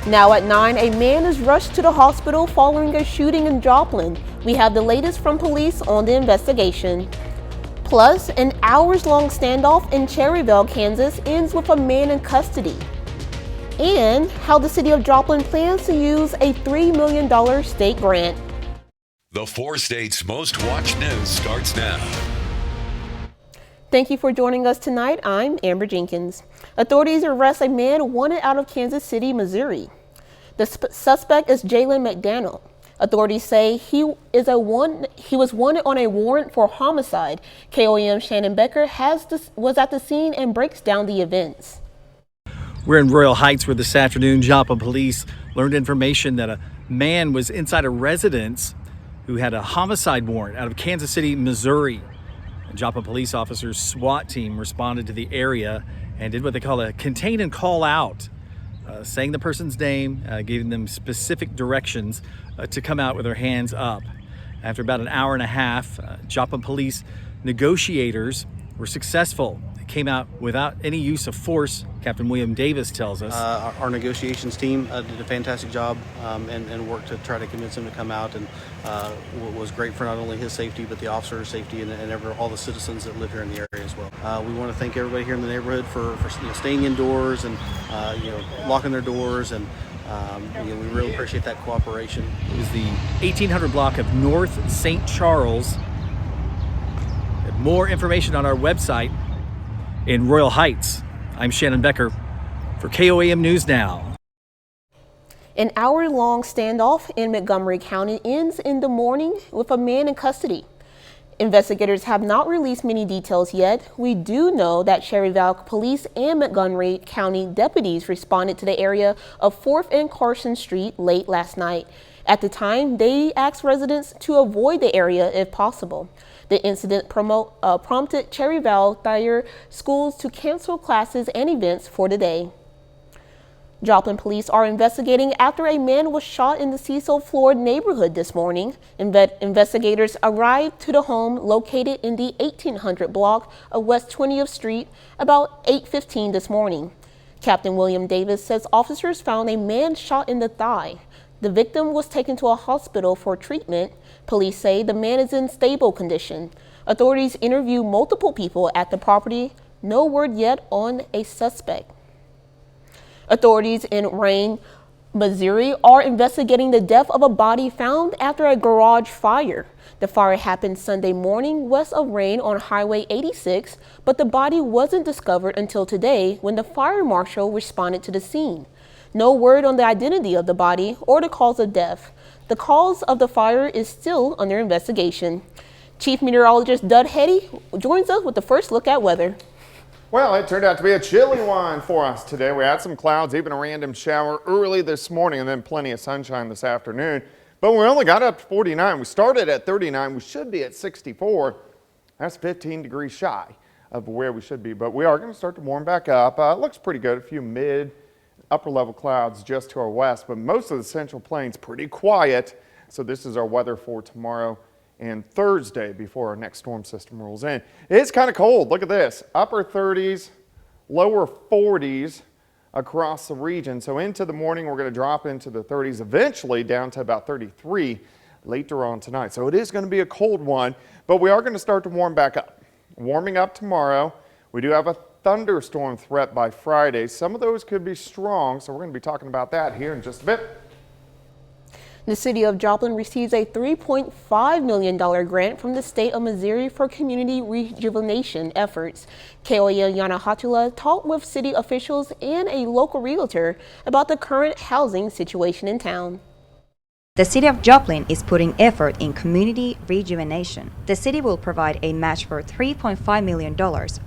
Now at 9, a man is rushed to the hospital following a shooting in Joplin. We have the latest from police on the investigation. Plus, an hours-long standoff in Cherryville, Kansas ends with a man in custody. And how the city of Joplin plans to use a $3 million state grant. The 4 states' most watched news starts now. Thank you for joining us tonight. I'm Amber Jenkins. Authorities arrest a man wanted out of Kansas City, Missouri. The suspect is Jalen McDaniel. Authorities say he was wanted on a warrant for homicide. KOAM Shannon Becker was at the scene and breaks down the events. We're in Royal Heights where this afternoon Joplin police learned information that a man was inside a residence who had a homicide warrant out of Kansas City, Missouri. A Joplin police officers' SWAT team responded to the area and did what they call a contain and call out, saying the person's name, giving them specific directions to come out with their hands up. After about an hour and a half, Joplin police negotiators were successful. They came out without any use of force, Captain William Davis tells us. Our negotiations team did a fantastic job and worked to try to convince him to come out, and was great for not only his safety but the officer's safety and all the citizens that live here in the area as well. We want to thank everybody here in the neighborhood for staying indoors and locking their doors, and we really appreciate that cooperation. It was the 1800 block of North St. Charles. More information on our website. In Royal Heights, I'm Shannon Becker for KOAM News Now. An hour-long standoff in Montgomery County ends in the morning with a man in custody. Investigators have not released many details yet. We do know that Cherryville Police and Montgomery County deputies responded to the area of 4th and Carson Street late last night. At the time, they asked residents to avoid the area if possible. The incident prompted Cherryville Thayer schools to cancel classes and events for the day. Joplin police are investigating after a man was shot in the Cecil Floyd neighborhood this morning. Investigators arrived to the home located in the 1800 block of West 20th Street about 8:15 this morning. Captain William Davis says officers found a man shot in the thigh. The victim was taken to a hospital for treatment. Police say the man is in stable condition. Authorities interview multiple people at the property. No word yet on a suspect. Authorities in Rayne, Missouri are investigating the death of a body found after a garage fire. The fire happened Sunday morning west of Rayne on Highway 86, but the body wasn't discovered until today when the fire marshal responded to the scene. No word on the identity of the body or the cause of death. The cause of the fire is still under investigation. Chief Meteorologist Dud Hetty joins us with the first look at weather. Well, it turned out to be a chilly one for us today. We had some clouds, even a random shower early this morning, and then plenty of sunshine this afternoon. But we only got up to 49. We started at 39. We should be at 64. That's 15 degrees shy of where we should be. But we are going to start to warm back up. It looks pretty good. A few mid upper level clouds just to our west, but most of the central plains pretty quiet. So this is our weather for tomorrow and Thursday before our next storm system rolls in. It's kind of cold. Look at this. Upper 30s, lower 40s across the region. So into the morning, we're going to drop into the 30s, eventually down to about 33 later on tonight. So it is going to be a cold one, but we are going to start to warm back up. Warming up tomorrow. We do have a thunderstorm threat by Friday. Some of those could be strong, so we're going to be talking about that here in just a bit. The city of Joplin receives a $3.5 million grant from the state of Missouri for community rejuvenation efforts. KOAM Yana Hatula talked with city officials and a local realtor about the current housing situation in town. The City of Joplin is putting effort in community rejuvenation. The city will provide a match for $3.5 million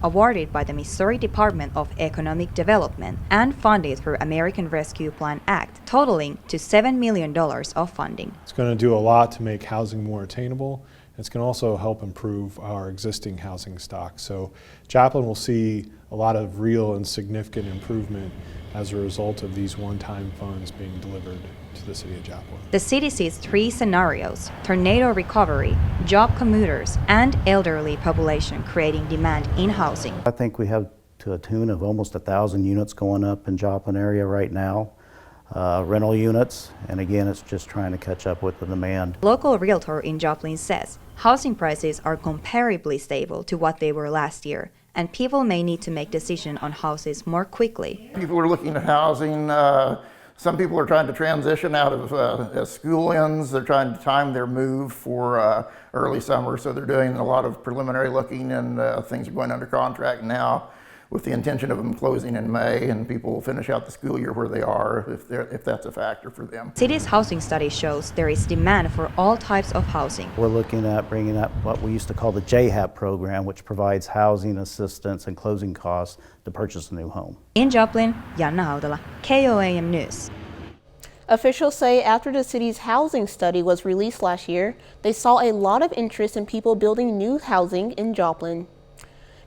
awarded by the Missouri Department of Economic Development and funded through American Rescue Plan Act, totaling to $7 million of funding. It's going to do a lot to make housing more attainable. It's going to also help improve our existing housing stock. So Joplin will see a lot of real and significant improvement as a result of these one-time funds being delivered to the city of Joplin. The city sees 3 scenarios: tornado recovery, job commuters, and elderly population creating demand in housing. I think we have to a tune of almost 1,000 units going up in Joplin area right now. rental units, and again, it's just trying to catch up with the demand. Local realtor in Joplin says housing prices are comparably stable to what they were last year, and people may need to make decisions on houses more quickly. People are looking at housing. Some people are trying to transition out of as school ends. They're trying to time their move for early summer, so they're doing a lot of preliminary looking, and things are going under contract now with the intention of them closing in May, and people will finish out the school year where they are if that's a factor for them. City's housing study shows there is demand for all types of housing. We're looking at bringing up what we used to call the JHAP program, which provides housing assistance and closing costs to purchase a new home. In Joplin, Janna Haudala, KOAM News. Officials say after the city's housing study was released last year, they saw a lot of interest in people building new housing in Joplin.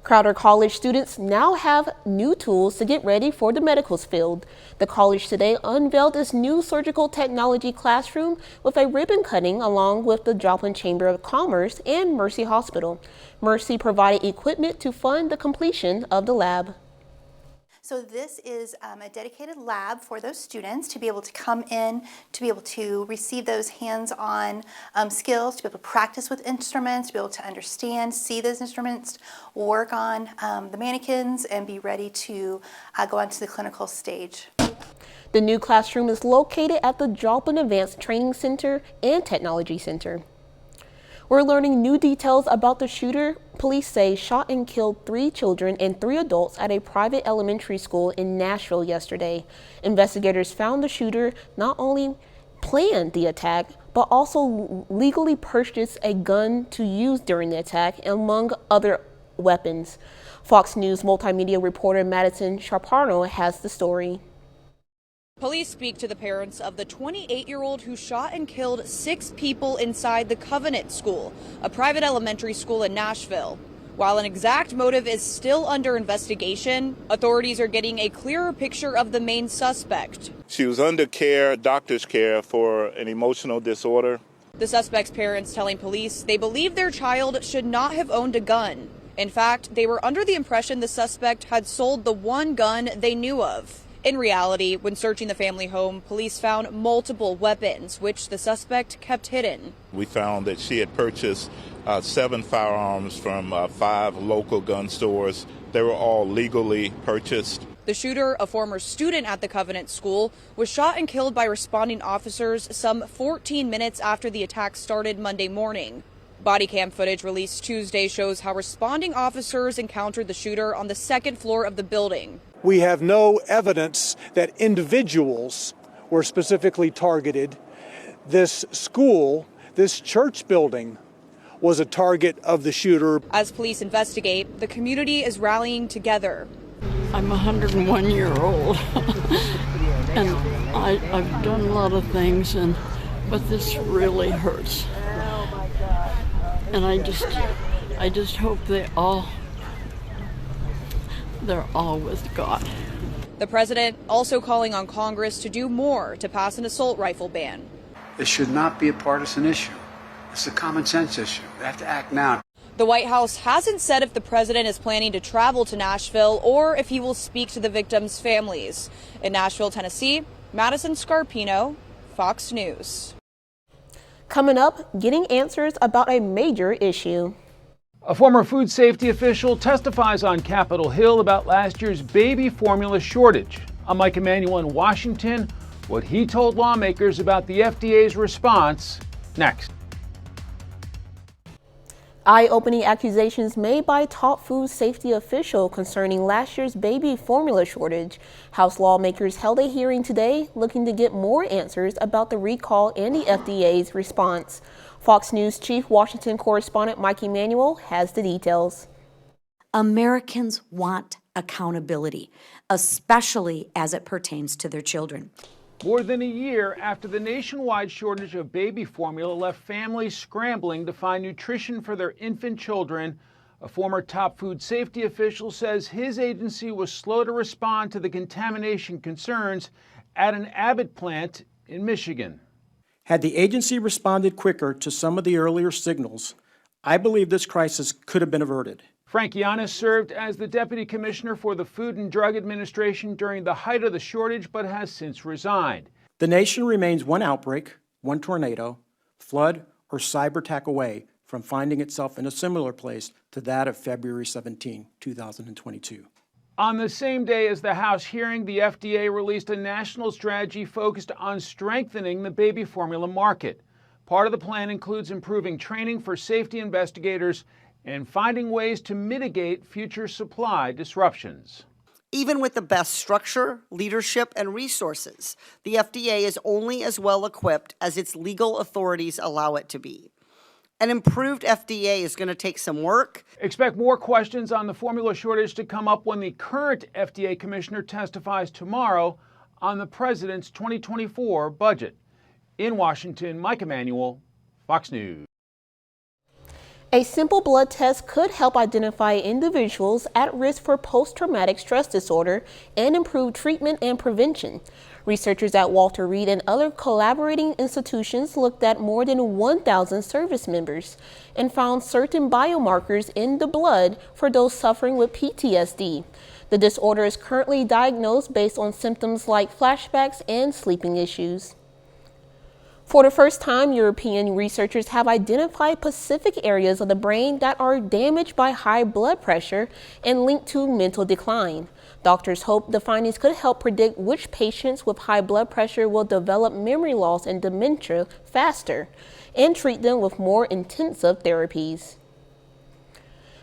Crowder College students now have new tools to get ready for the medical field. The college today unveiled its new surgical technology classroom with a ribbon cutting along with the Joplin Chamber of Commerce and Mercy Hospital. Mercy provided equipment to fund the completion of the lab. So this is a dedicated lab for those students to be able to come in, to be able to receive those hands-on skills, to be able to practice with instruments, to be able to understand, see those instruments, work on the mannequins, and be ready to go on to the clinical stage. The new classroom is located at the Joplin Advanced Training Center and Technology Center. We're learning new details about the shooter police say shot and killed 3 children and 3 adults at a private elementary school in Nashville yesterday. Investigators found the shooter not only planned the attack, but also legally purchased a gun to use during the attack, among other weapons. Fox News multimedia reporter Madison Chaparno has the story. Police speak to the parents of the 28-year-old who shot and killed 6 people inside the Covenant School, a private elementary school in Nashville. While an exact motive is still under investigation, authorities are getting a clearer picture of the main suspect. She was under care, doctor's care, for an emotional disorder. The suspect's parents telling police they believe their child should not have owned a gun. In fact, they were under the impression the suspect had sold the one gun they knew of. In reality, when searching the family home, police found multiple weapons, which the suspect kept hidden. We found that she had purchased 7 firearms from 5 local gun stores. They were all legally purchased. The shooter, a former student at the Covenant School, was shot and killed by responding officers some 14 minutes after the attack started Monday morning. Body cam footage released Tuesday shows how responding officers encountered the shooter on the 2nd floor of the building. We have no evidence that individuals were specifically targeted. This school, this church building, was a target of the shooter. As police investigate, the community is rallying together. I'm a 101-year-old, and I've done a lot of things, but this really hurts. And I just hope they're all with God. The president also calling on Congress to do more to pass an assault rifle ban. This should not be a partisan issue. It's a common sense issue. We have to act now. The White House hasn't said if the president is planning to travel to Nashville or if he will speak to the victims' families. In Nashville, Tennessee, Madison Scarpino, Fox News. Coming up, getting answers about a major issue. A former food safety official testifies on Capitol Hill about last year's baby formula shortage. I'm Mike Emanuel in Washington. What he told lawmakers about the FDA's response next. Eye-opening accusations made by top food safety official concerning last year's baby formula shortage. House lawmakers held a hearing today looking to get more answers about the recall and the FDA's response. Fox News Chief Washington correspondent Mike Emanuel has the details. Americans want accountability, especially as it pertains to their children. More than a year after the nationwide shortage of baby formula left families scrambling to find nutrition for their infant children, a former top food safety official says his agency was slow to respond to the contamination concerns at an Abbott plant in Michigan. Had the agency responded quicker to some of the earlier signals, I believe this crisis could have been averted. Frank Yanis served as the Deputy Commissioner for the Food and Drug Administration during the height of the shortage, but has since resigned. The nation remains one outbreak, one tornado, flood, or cyber attack away from finding itself in a similar place to that of February 17, 2022. On the same day as the House hearing, the FDA released a national strategy focused on strengthening the baby formula market. Part of the plan includes improving training for safety investigators and finding ways to mitigate future supply disruptions. Even with the best structure, leadership, and resources, the FDA is only as well equipped as its legal authorities allow it to be. An improved FDA is going to take some work. Expect more questions on the formula shortage to come up when the current FDA commissioner testifies tomorrow on the president's 2024 budget. In Washington, Mike Emanuel, Fox News. A simple blood test could help identify individuals at risk for post-traumatic stress disorder and improve treatment and prevention. Researchers at Walter Reed and other collaborating institutions looked at more than 1,000 service members and found certain biomarkers in the blood for those suffering with PTSD. The disorder is currently diagnosed based on symptoms like flashbacks and sleeping issues. For the first time, European researchers have identified specific areas of the brain that are damaged by high blood pressure and linked to mental decline. Doctors hope the findings could help predict which patients with high blood pressure will develop memory loss and dementia faster and treat them with more intensive therapies.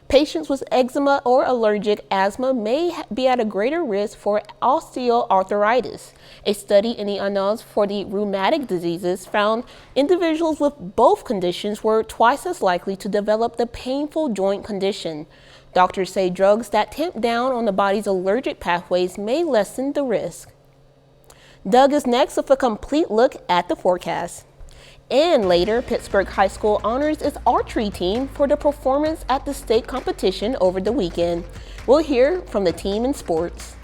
Patients with eczema or allergic asthma may be at a greater risk for osteoarthritis. A study in the Annals for the Rheumatic Diseases found individuals with both conditions were twice as likely to develop the painful joint condition. Doctors say drugs that tamp down on the body's allergic pathways may lessen the risk. Doug is next with a complete look at the forecast. And later, Pittsburgh High School honors its archery team for the performance at the state competition over the weekend. We'll hear from the team in sports.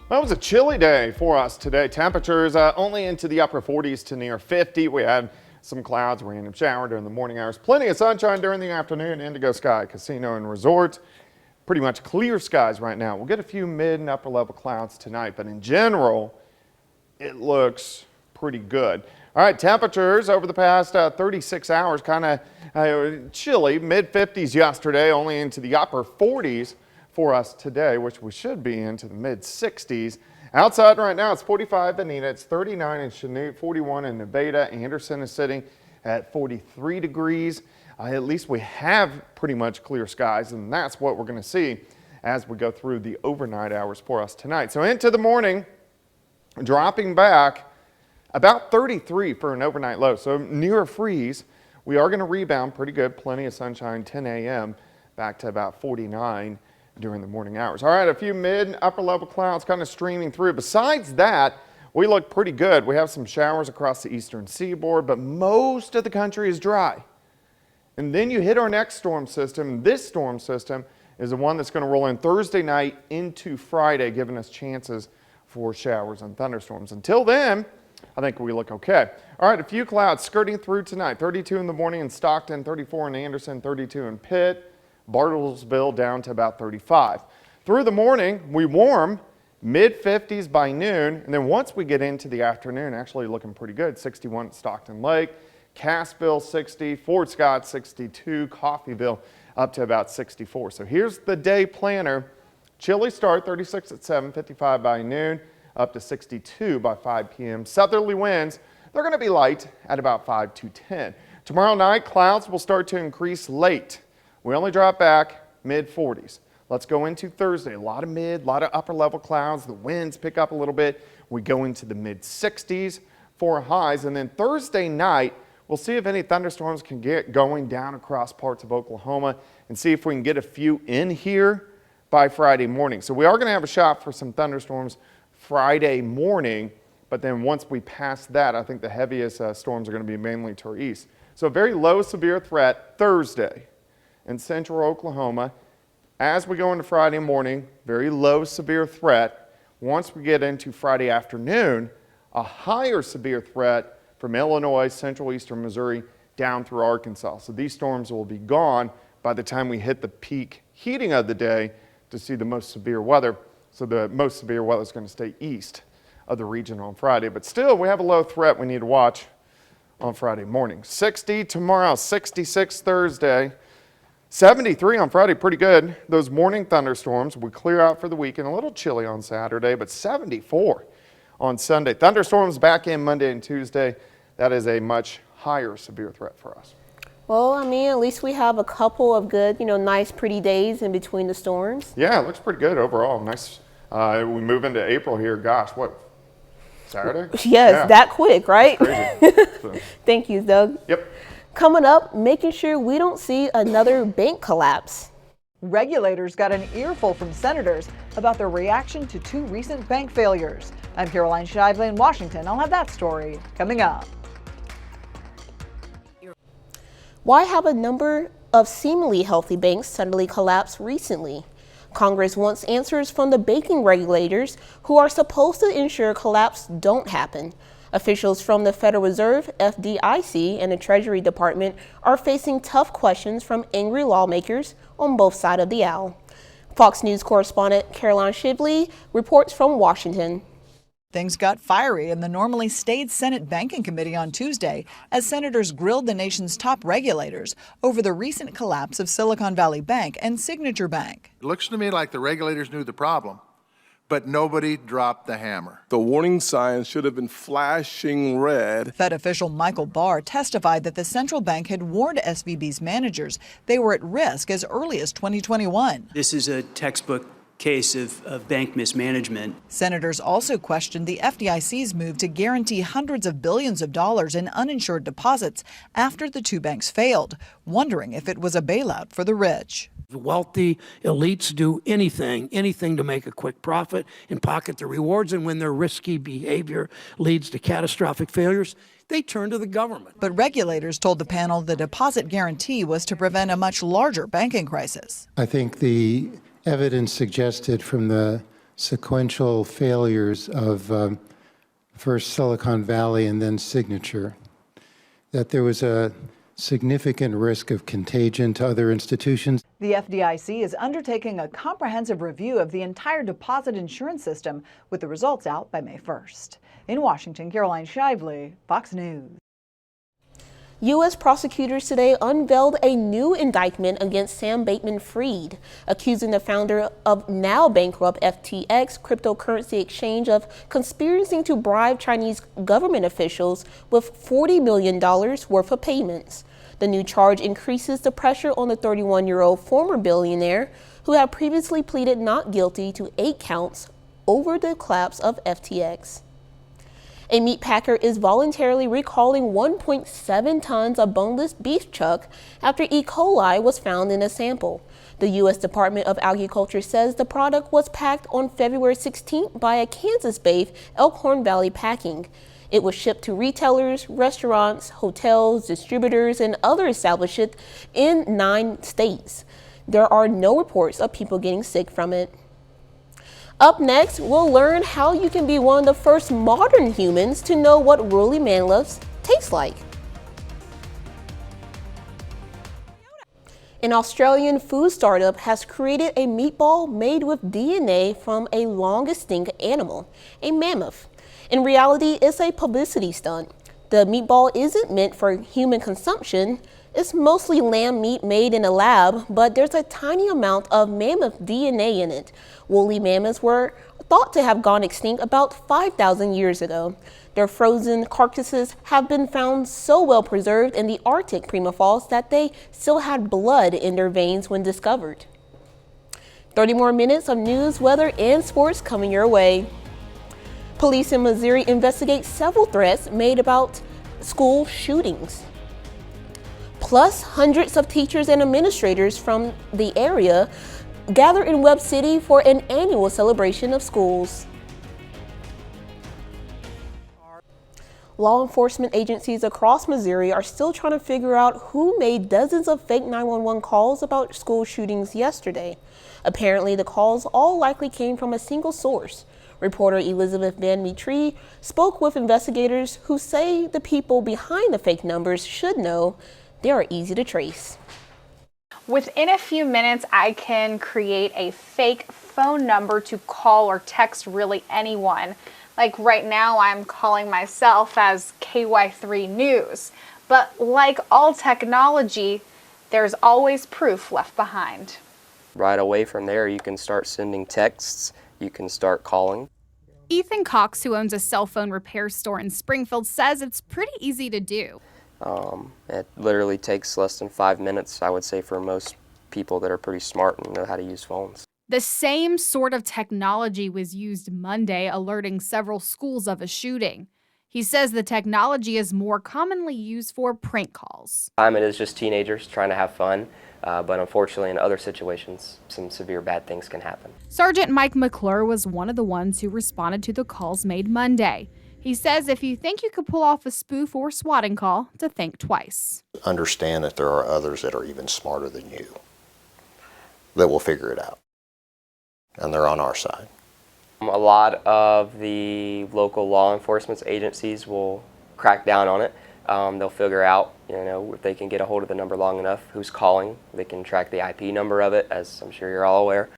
Well, it was a chilly day for us today. Temperatures only into the upper 40s to near 50. We had some clouds, random shower during the morning hours. Plenty of sunshine during the afternoon. Indigo Sky Casino and Resort. Pretty much clear skies right now. We'll get a few mid and upper level clouds tonight, but in general, it looks pretty good. All right, temperatures over the past 36 hours, kind of chilly, mid 50s yesterday, only into the upper 40s for us today, which we should be into the mid 60s. Outside right now, it's 45 in Enid, it's 39 in Chanute, 41 in Nevada. Anderson is sitting at 43 degrees. At least we have pretty much clear skies, and that's what we're going to see as we go through the overnight hours for us tonight. So into the morning, dropping back about 33 for an overnight low, so near a freeze. We are going to rebound pretty good, plenty of sunshine, 10 a.m. back to about 49 during the morning hours. All right, a few mid and upper level clouds kind of streaming through. Besides that, we look pretty good. We have some showers across the eastern seaboard, but most of the country is dry. And then you hit our next storm system. This storm system is the one that's going to roll in Thursday night into Friday, giving us chances for showers and thunderstorms. Until then, I think we look okay. All right, a few clouds skirting through tonight. 32 in the morning in Stockton, 34 in Anderson, 32 in Pitt, Bartlesville down to about 35. Through the morning, we warm, mid 50s by noon, and then once we get into the afternoon, actually looking pretty good. 61 at Stockton Lake. Cassville 60, Fort Scott 62, Coffeyville up to about 64. So here's the day planner. Chilly start, 36 at 7, 55 by noon, up to 62 by 5 p.m. Southerly winds, they're going to be light at about 5 to 10. Tomorrow night, clouds will start to increase late. We only drop back mid 40s. Let's go into Thursday. A lot of mid, a lot of upper level clouds. The winds pick up a little bit. We go into the mid 60s for highs. And then Thursday night, we'll see if any thunderstorms can get going down across parts of Oklahoma and see if we can get a few in here by Friday morning. So we are going to have a shot for some thunderstorms Friday morning, but then once we pass that, I think the heaviest storms are going to be mainly to our east. So a very low severe threat Thursday in central Oklahoma. As we go into Friday morning, very low severe threat. Once we get into Friday afternoon, a higher severe threat from Illinois, central eastern Missouri, down through Arkansas. So these storms will be gone by the time we hit the peak heating of the day to see the most severe weather. So the most severe weather is going to stay east of the region on Friday. But still, we have a low threat we need to watch on Friday morning. 60 tomorrow, 66 Thursday, 73 on Friday, pretty good. Those morning thunderstorms will clear out for the weekend. A little chilly on Saturday, but 74 on Sunday. Thunderstorms back in Monday and Tuesday. That is a much higher severe threat for us. Well, I mean, at least we have a couple of good, nice, pretty days in between the storms. Yeah, it looks pretty good overall. Nice. We move into April here. Gosh, what, Saturday? Yes, yeah. That quick, right? Crazy. So. Thank you, Doug. Yep. Coming up, making sure we don't see another bank collapse. Regulators got an earful from senators about their reaction to 2 recent bank failures. I'm Caroline Shively in Washington. I'll have that story coming up. Why have a number of seemingly healthy banks suddenly collapsed recently? Congress wants answers from the banking regulators who are supposed to ensure collapse don't happen. Officials from the Federal Reserve, FDIC, and the Treasury Department are facing tough questions from angry lawmakers on both sides of the aisle. Fox News correspondent Caroline Shively reports from Washington. Things got fiery in the normally staid Senate Banking Committee on Tuesday as senators grilled the nation's top regulators over the recent collapse of Silicon Valley Bank and Signature Bank. It looks to me like the regulators knew the problem, but nobody dropped the hammer. The warning signs should have been flashing red. Fed official Michael Barr testified that the central bank had warned SVB's managers they were at risk as early as 2021. This is a textbook case of bank mismanagement. Senators also questioned the FDIC's move to guarantee hundreds of billions of dollars in uninsured deposits after the 2 banks failed, wondering if it was a bailout for the rich. The wealthy elites do anything to make a quick profit and pocket the rewards, and when their risky behavior leads to catastrophic failures, they turn to the government. But regulators told the panel the deposit guarantee was to prevent a much larger banking crisis. I think the evidence suggested from the sequential failures of first Silicon Valley and then Signature that there was a significant risk of contagion to other institutions. The FDIC is undertaking a comprehensive review of the entire deposit insurance system with the results out by May 1st. In Washington, Caroline Shively, Fox News. U.S. prosecutors today unveiled a new indictment against Sam Bankman-Fried, accusing the founder of now bankrupt FTX cryptocurrency exchange of conspiring to bribe Chinese government officials with $40 million worth of payments. The new charge increases the pressure on the 31-year-old former billionaire who had previously pleaded not guilty to 8 counts over the collapse of FTX. A meat packer is voluntarily recalling 1.7 tons of boneless beef chuck after E. coli was found in a sample. The U.S. Department of Agriculture says the product was packed on February 16th by a Kansas-based Elkhorn Valley Packing. It was shipped to retailers, restaurants, hotels, distributors, and other establishments in 9 states. There are no reports of people getting sick from it. Up next, we'll learn how you can be one of the first modern humans to know what woolly mammoths taste like. An Australian food startup has created a meatball made with DNA from a long extinct animal, a mammoth. In reality, it's a publicity stunt. The meatball isn't meant for human consumption. It's mostly lamb meat made in a lab, but there's a tiny amount of mammoth DNA in it. Woolly mammoths were thought to have gone extinct about 5,000 years ago. Their frozen carcasses have been found so well preserved in the Arctic permafrost that they still had blood in their veins when discovered. 30 more minutes of news, weather, and sports coming your way. Police in Missouri investigate several threats made about school shootings. Plus, hundreds of teachers and administrators from the area gather in Webb City for an annual celebration of schools. Law enforcement agencies across Missouri are still trying to figure out who made dozens of fake 911 calls about school shootings yesterday. Apparently, the calls all likely came from a single source. Reporter Elizabeth Van Metre spoke with investigators who say the people behind the fake numbers should know they are easy to trace. Within a few minutes, I can create a fake phone number to call or text really anyone. Like right now, I'm calling myself as KY3 News. But like all technology, there's always proof left behind. Right away from there, you can start sending texts, you can start calling. Ethan Cox, who owns a cell phone repair store in Springfield, says it's pretty easy to do. It literally takes less than 5 minutes, I would say, for most people that are pretty smart and know how to use phones. The same sort of technology was used Monday, alerting several schools of a shooting. He says the technology is more commonly used for prank calls. It is just teenagers trying to have fun, but unfortunately in other situations, some severe bad things can happen. Sergeant Mike McClure was one of the ones who responded to the calls made Monday. He says if you think you could pull off a spoof or swatting call, to think twice. Understand that there are others that are even smarter than you that will figure it out, and they're on our side. A lot of the local law enforcement agencies will crack down on it. They'll figure out, if they can get a hold of the number long enough, who's calling. They can track the IP number of it, as I'm sure you're all aware.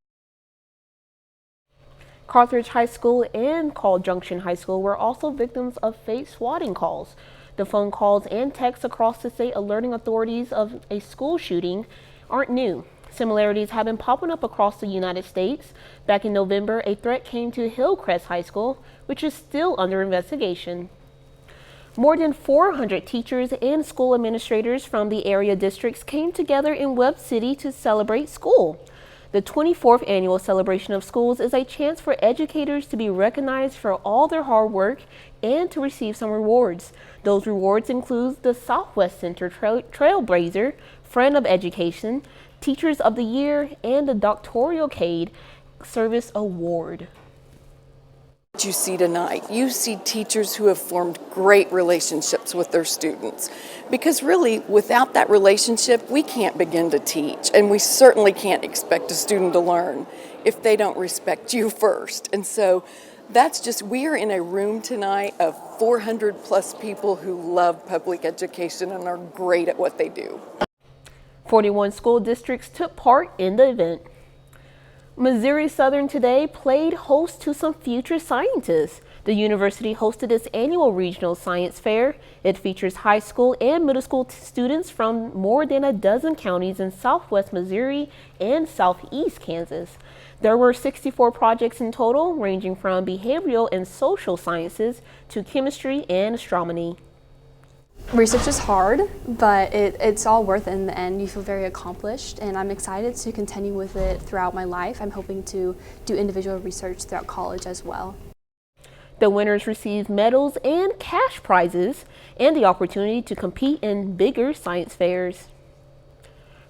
Carthage High School and Call Junction High School were also victims of fake swatting calls. The phone calls and texts across the state alerting authorities of a school shooting aren't new. Similarities have been popping up across the United States. Back in November, a threat came to Hillcrest High School, which is still under investigation. More than 400 teachers and school administrators from the area districts came together in Webb City to celebrate school. The 24th annual celebration of schools is a chance for educators to be recognized for all their hard work and to receive some rewards. Those rewards include the Southwest Center Trailblazer, Friend of Education, Teachers of the Year, and the Doctoral Cade Service Award. What you see tonight, you see teachers who have formed great relationships with their students, because really without that relationship we can't begin to teach, and we certainly can't expect a student to learn if they don't respect you first. And so that's just, we are in a room tonight of 400 plus people who love public education and are great at what they do. 41 school districts took part in the event. Missouri Southern today played host to some future scientists. The university hosted its annual regional science fair. It features high school and middle school students from more than a dozen counties in southwest Missouri and southeast Kansas. There were 64 projects in total, ranging from behavioral and social sciences to chemistry and astronomy. Research is hard, but it's all worth it in the end. You feel very accomplished, and I'm excited to continue with it throughout my life. I'm hoping to do individual research throughout college as well. The winners receive medals and cash prizes and the opportunity to compete in bigger science fairs.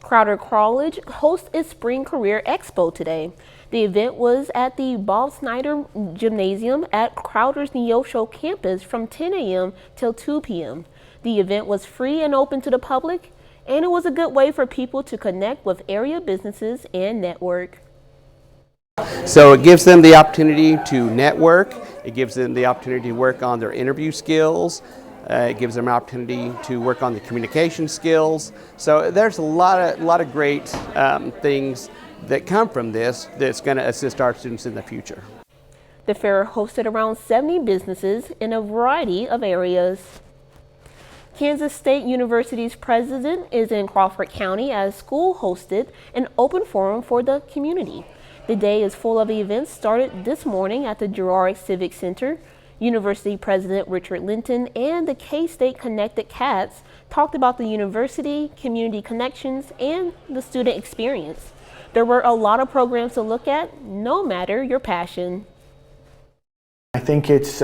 Crowder College hosts its Spring Career Expo today. The event was at the Bob Snyder Gymnasium at Crowder's Neosho campus from 10 a.m. till 2 p.m. The event was free and open to the public, and it was a good way for people to connect with area businesses and network. So it gives them the opportunity to network, it gives them the opportunity to work on their interview skills, it gives them an opportunity to work on the communication skills. So there's a lot of great things that come from this that's going to assist our students in the future. The fair hosted around 70 businesses in a variety of areas. Kansas State University's president is in Crawford County as school hosted an open forum for the community. The day is full of events started this morning at the Girard Civic Center. University President Richard Linton and the K-State Connected Cats talked about the university, community connections, and the student experience. There were a lot of programs to look at, no matter your passion. I think it's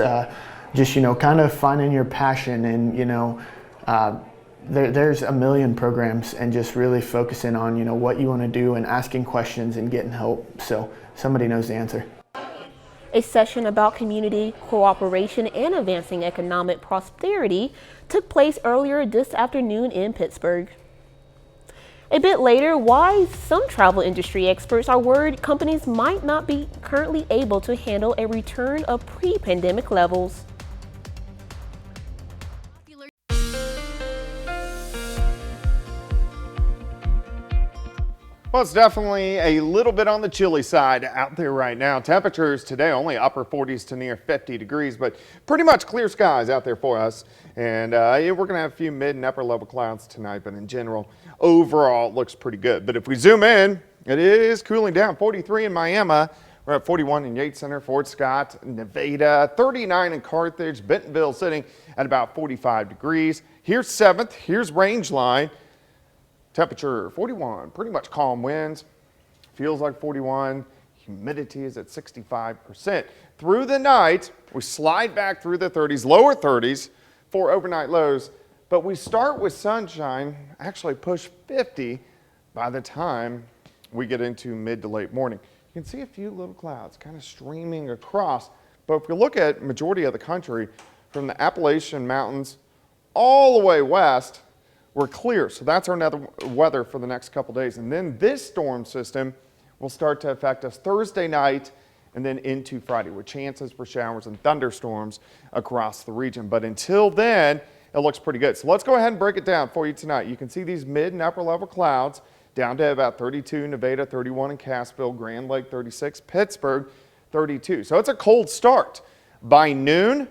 just, kind of finding your passion, and, there's a million programs, and just really focusing on, what you want to do and asking questions and getting help so somebody knows the answer. A session about community cooperation and advancing economic prosperity took place earlier this afternoon in Pittsburgh. A bit later, why some travel industry experts are worried companies might not be currently able to handle a return of pre-pandemic levels. Well, it's definitely a little bit on the chilly side out there right now. Temperatures today only upper 40s to near 50 degrees, but pretty much clear skies out there for us. And we're going to have a few mid and upper level clouds tonight, but in general, overall, it looks pretty good. But if we zoom in, it is cooling down. 43 in Miami. We're at 41 in Yates Center, Fort Scott, Nevada, 39 in Carthage, Bentonville sitting at about 45 degrees. Here's 7th. Here's Rangeline. Temperature 41, pretty much calm winds, feels like 41, humidity is at 65%. Through the night, we slide back through the 30s, lower 30s for overnight lows, but we start with sunshine, actually push 50 by the time we get into mid to late morning. You can see a few little clouds kind of streaming across, but if we look at majority of the country, from the Appalachian Mountains all the way west, we're clear. So that's our weather for the next couple days. And then this storm system will start to affect us Thursday night and then into Friday with chances for showers and thunderstorms across the region. But until then, it looks pretty good. So let's go ahead and break it down for you tonight. You can see these mid and upper level clouds down to about 32, Nevada 31 in Cassville, Grand Lake 36, Pittsburgh 32. So it's a cold start. By noon,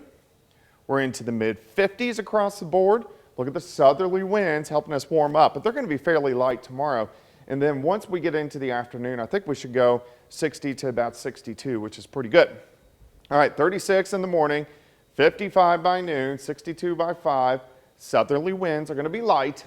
we're into the mid 50s across the board. Look at the southerly winds helping us warm up, but they're going to be fairly light tomorrow. And then once we get into the afternoon, I think we should go 60 to about 62, which is pretty good. All right, 36 in the morning, 55 by noon, 62 by 5. Southerly winds are going to be light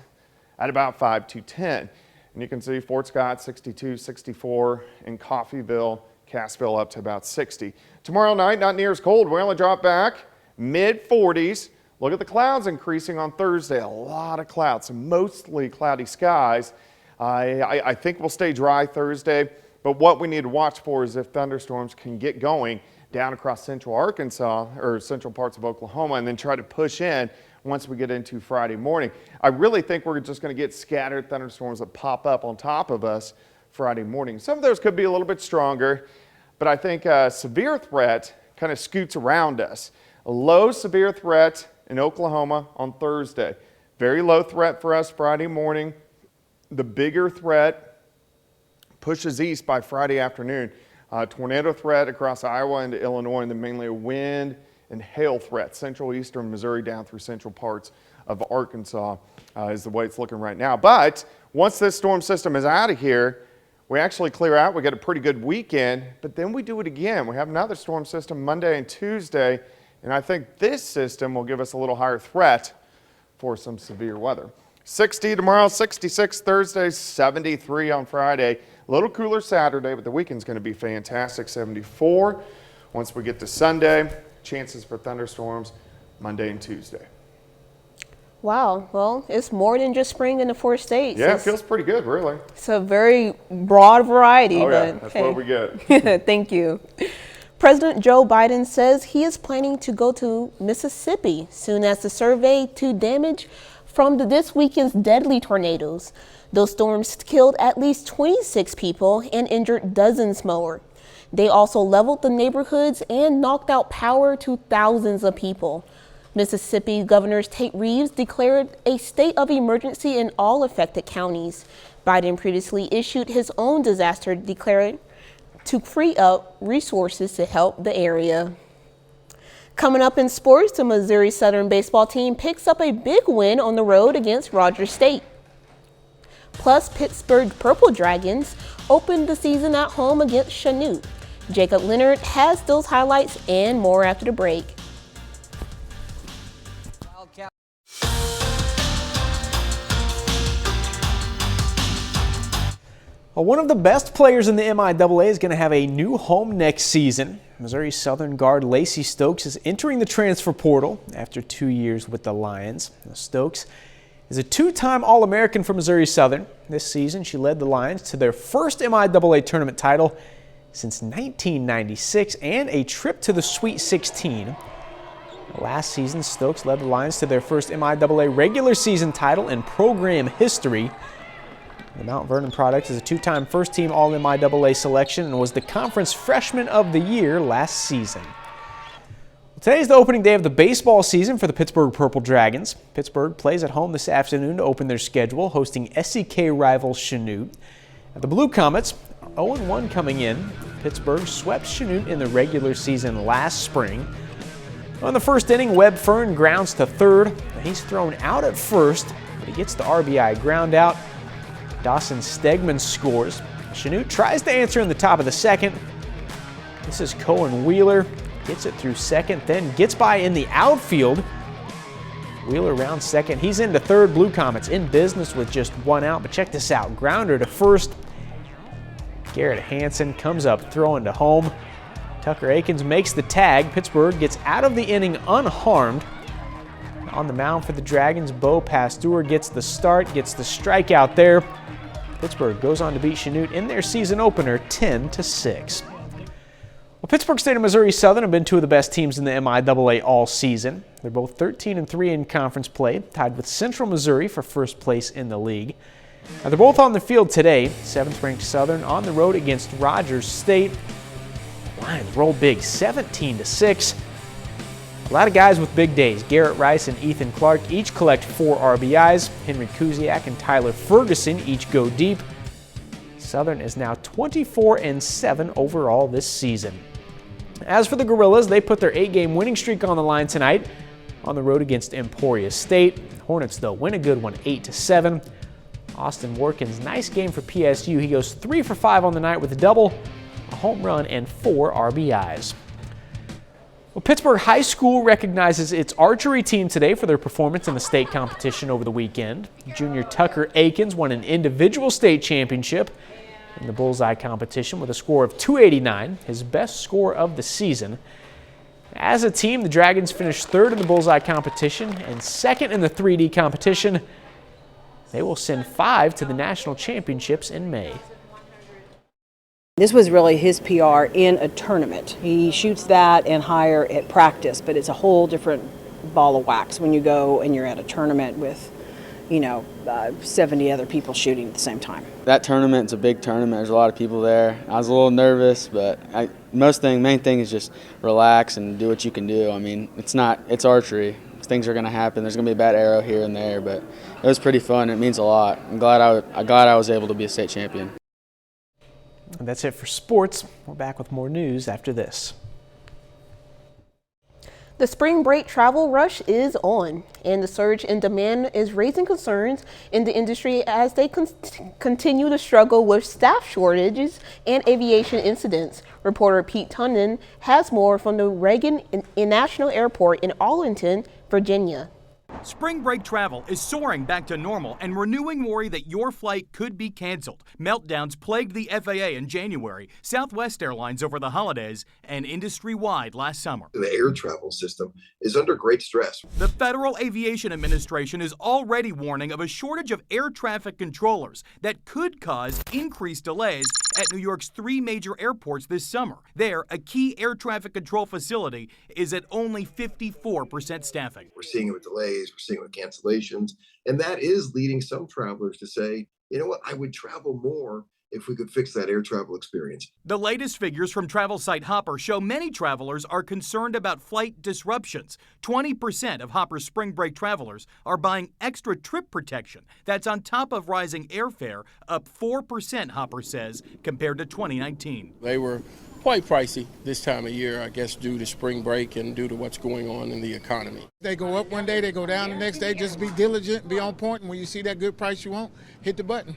at about 5 to 10. And you can see Fort Scott 62, 64 in Coffeyville, Cassville up to about 60. Tomorrow night, not near as cold. We only drop back mid 40s. Look at the clouds increasing on Thursday. A lot of clouds, some mostly cloudy skies. I think we'll stay dry Thursday, but what we need to watch for is if thunderstorms can get going down across central Arkansas or central parts of Oklahoma and then try to push in once we get into Friday morning. I really think we're just going to get scattered thunderstorms that pop up on top of us Friday morning. Some of those could be a little bit stronger, but I think a severe threat kind of scoots around us. A low severe threat in Oklahoma on Thursday. Very low threat for us Friday morning. The bigger threat pushes east by Friday afternoon. Tornado threat across Iowa into Illinois, and then mainly a wind and hail threat. Central eastern Missouri down through central parts of Arkansas is the way it's looking right now. But once this storm system is out of here, we actually clear out. We get a pretty good weekend, but then we do it again. We have another storm system Monday and Tuesday. And I think this system will give us a little higher threat for some severe weather. 60 tomorrow, 66 Thursday, 73 on Friday. A little cooler Saturday, but the weekend's going to be fantastic, 74. Once we get to Sunday, chances for thunderstorms Monday and Tuesday. Wow, well, it's more than just spring in the 4 states. Yeah, it feels pretty good, really. It's a very broad variety. Oh, yeah, but that's hey. what we get. Thank you. President Joe Biden says he is planning to go to Mississippi soon as the survey to damage from this weekend's deadly tornadoes. Those storms killed at least 26 people and injured dozens more. They also leveled the neighborhoods and knocked out power to thousands of people. Mississippi Governor Tate Reeves declared a state of emergency in all affected counties. Biden previously issued his own disaster declaration to free up resources to help the area. Coming up in sports, the Missouri Southern baseball team picks up a big win on the road against Rogers State. Plus, Pittsburgh Purple Dragons opened the season at home against Chanute. Jacob Leonard has those highlights and more after the break. One of the best players in the MIAA is going to have a new home next season. Missouri Southern guard Lacey Stokes is entering the transfer portal after 2 years with the Lions. Stokes is a two-time All-American for Missouri Southern. This season, she led the Lions to their first MIAA tournament title since 1996 and a trip to the Sweet 16. Last season, Stokes led the Lions to their first MIAA regular season title in program history. The Mount Vernon product is a two-time first-team All-MIAA selection and was the conference freshman of the year last season. Today's the opening day of the baseball season for the Pittsburgh Purple Dragons. Pittsburgh plays at home this afternoon to open their schedule, hosting SEK rival Chanute. The Blue Comets, 0-1 coming in. Pittsburgh swept Chanute in the regular season last spring. On the first inning, Webb Fern grounds to third. He's thrown out at first, but he gets the RBI ground out. Dawson Stegman scores. Chanute tries to answer in the top of the second. This is Cohen Wheeler. Gets it through second, then gets by in the outfield. Wheeler rounds second. He's into third. Blue Comets in business with just one out, but check this out. Grounder to first. Garrett Hansen comes up throwing to home. Tucker Akins makes the tag. Pittsburgh gets out of the inning unharmed. On the mound for the Dragons, Bo Pasteur gets the start, gets the strikeout there. Pittsburgh goes on to beat Chanute in their season opener 10-6. Well, Pittsburgh State and Missouri Southern have been two of the best teams in the MIAA all season. They're both 13-3 in conference play, tied with Central Missouri for first place in the league. Now, they're both on the field today. 7th-ranked Southern on the road against Rogers State. Lions roll big, 17-6. A lot of guys with big days. Garrett Rice and Ethan Clark each collect 4 RBIs. Henry Kuziak and Tyler Ferguson each go deep. Southern is now 24-7 overall this season. As for the Gorillas, they put their 8-game winning streak on the line tonight on the road against Emporia State. Hornets, though, win a good one, 8-7. Austin Workins, nice game for PSU. He goes 3 for 5 on the night with a double, a home run, and 4 RBIs. Well, Pittsburgh High School recognizes its archery team today for their performance in the state competition over the weekend. Junior Tucker Akins won an individual state championship in the bullseye competition with a score of 289, his best score of the season. As a team, the Dragons finished 3rd in the bullseye competition and 2nd in the 3D competition. They will send 5 to the national championships in May. This was really his PR in a tournament. He shoots that and higher at practice, but it's a whole different ball of wax when you go and you're at a tournament with, 70 other people shooting at the same time. That tournament's a big tournament. There's a lot of people there. I was a little nervous, but main thing is just relax and do what you can do. I mean, it's archery. Things are going to happen. There's going to be a bad arrow here and there, but it was pretty fun. It means a lot. I'm glad I was able to be a state champion. And that's it for sports. We're back with more news after this. The spring break travel rush is on, and the surge in demand is raising concerns in the industry as they continue to struggle with staff shortages and aviation incidents. Reporter Pete Tunden has more from the Reagan National Airport in Arlington, Virginia. Spring break travel is soaring back to normal and renewing worry that your flight could be canceled. Meltdowns plagued the FAA in January, Southwest Airlines over the holidays, and industry-wide last summer. The air travel system is under great stress. The Federal Aviation Administration is already warning of a shortage of air traffic controllers that could cause increased delays at New York's 3 major airports this summer. There, a key air traffic control facility is at only 54% staffing. We're seeing it with delays, we're seeing it with cancellations, and that is leading some travelers to say, you know what, I would travel more if we could fix that air travel experience. The latest figures from travel site Hopper show many travelers are concerned about flight disruptions. 20% of Hopper's spring break travelers are buying extra trip protection. That's on top of rising airfare, up 4%, Hopper says, compared to 2019. They were quite pricey this time of year, I guess, due to spring break and due to what's going on in the economy. They go up one day, they go down the next day. Just be diligent, be on point, and when you see that good price you want, hit the button.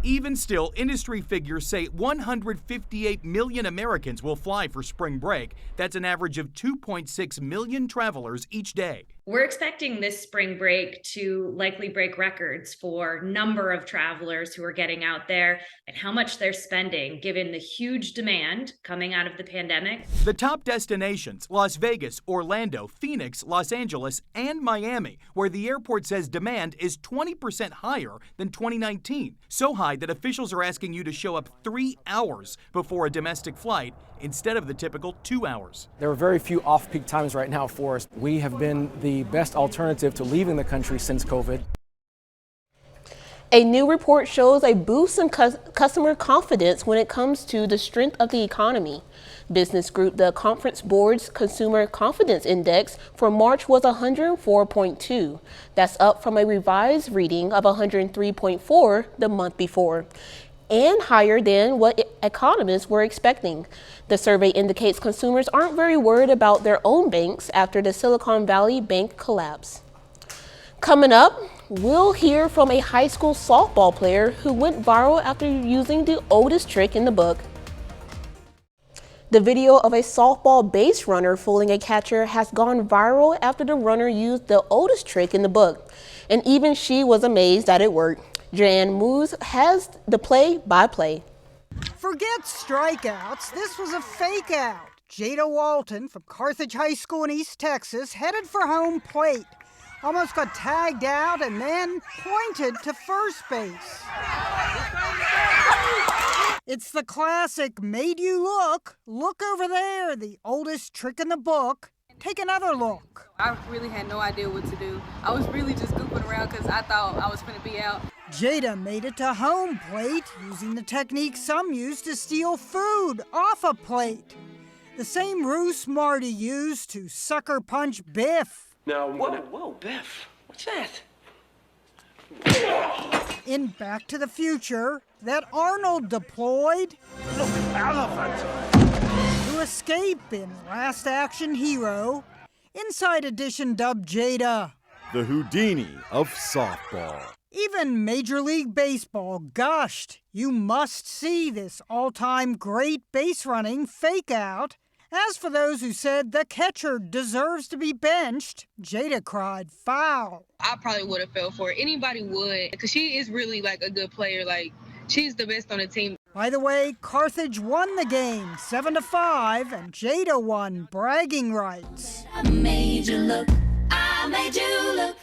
Even still, industry figures say 158 million Americans will fly for spring break. That's an average of 2.6 million travelers each day. We're expecting this spring break to likely break records for number of travelers who are getting out there and how much they're spending, given the huge demand coming out of the pandemic. The top destinations, Las Vegas, Orlando, Phoenix, Los Angeles, and Miami, where the airport says demand is 20% higher than 2019. So high that officials are asking you to show up 3 hours before a domestic flight instead of the typical 2 hours. There are very few off-peak times right now for us. We have been the best alternative to leaving the country since COVID. A new report shows a boost in customer confidence when it comes to the strength of the economy. Business Group, the Conference Board's Consumer Confidence Index for March was 104.2. That's up from a revised reading of 103.4 the month before, and higher than what economists were expecting. The survey indicates consumers aren't very worried about their own banks after the Silicon Valley Bank collapse. Coming up, we'll hear from a high school softball player who went viral after using the oldest trick in the book. The video of a softball base runner fooling a catcher has gone viral after the runner used the oldest trick in the book, and even she was amazed that it worked. Jan Moose has the play-by-play. Forget strikeouts, this was a fake out. Jada Walton from Carthage High School in East Texas headed for home plate. Almost got tagged out and then pointed to first base. It's the classic made you look. Look over there, the oldest trick in the book. Take another look. I really had no idea what to do. I was really just goofing around because I thought I was going to be out. Jada made it to home plate using the technique some use to steal food off a plate. The same ruse Marty used to sucker punch Biff. Now, whoa, Biff, what's that? In Back to the Future, that Arnold deployed to escape in Last Action Hero, Inside Edition dubbed Jada the Houdini of softball. Even Major League Baseball gushed, "You must see this all-time great base running fake out." As for those who said the catcher deserves to be benched, Jada cried foul. I probably would have fell for it. Anybody would, because she is really like a good player. Like, she's the best on the team. By the way, Carthage won the game 7-5, and Jada won bragging rights. I made you look. I made you look.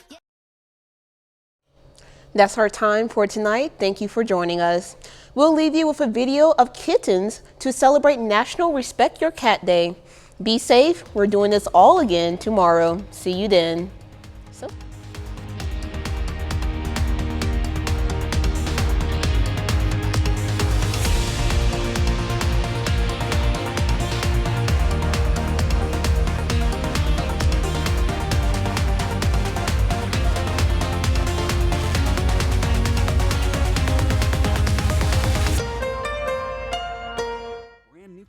That's our time for tonight. Thank you for joining us. We'll leave you with a video of kittens to celebrate National Respect Your Cat Day. Be safe. We're doing this all again tomorrow. See you then. So.